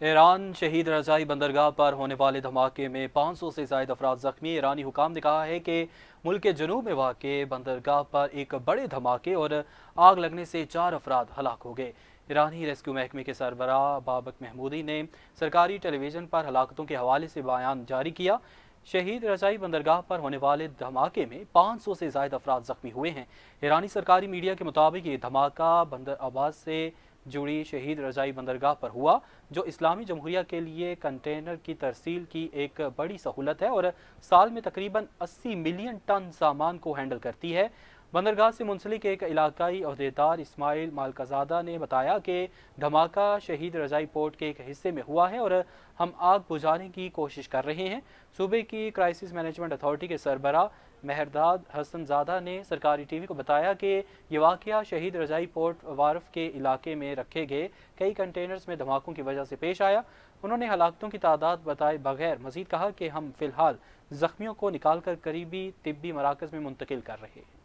ایران شہید رضائی بندرگاہ پر ہونے والے دھماکے میں 500 سے زائد افراد زخمی۔ ایرانی حکام نے کہا ہے کہ ملک کے جنوب میں واقع بندرگاہ پر ایک بڑے دھماکے اور آگ لگنے سے 4 افراد ہلاک ہو گئے۔ ایرانی ریسکیو محکمے کے سربراہ بابک محمودی نے سرکاری ٹیلی ویژن پر ہلاکتوں کے حوالے سے بیان جاری کیا۔ شہید رضائی بندرگاہ پر ہونے والے دھماکے میں 500 سے زائد افراد زخمی ہوئے ہیں۔ ایرانی سرکاری میڈیا کے مطابق یہ دھماکہ بندر عباس سے جڑی شہید رضائی بندرگاہ پر ہوا، جو اسلامی جمہوریہ کے لیے کنٹینر کی ترسیل کی ایک بڑی سہولت ہے اور سال میں تقریباً 80 ملین ٹن سامان کو ہینڈل کرتی ہے۔ بندرگاہ سے منسلک ایک علاقائی عہدیدار اسماعیل مالکزادہ نے بتایا کہ دھماکہ شہید رضائی پورٹ کے ایک حصے میں ہوا ہے اور ہم آگ بجھانے کی کوشش کر رہے ہیں۔ صوبے کی کرائسس مینجمنٹ اتھارٹی کے سربراہ مہرداد حسن زادہ نے سرکاری ٹی وی کو بتایا کہ یہ واقعہ شہید رضائی پورٹ وارف کے علاقے میں رکھے گئے کئی کنٹینرز میں دھماکوں کی وجہ سے پیش آیا۔ انہوں نے ہلاکتوں کی تعداد بتائے بغیر مزید کہا کہ ہم فی الحال زخمیوں کو نکال کر قریبی طبی مراکز میں منتقل کر رہے ہیں۔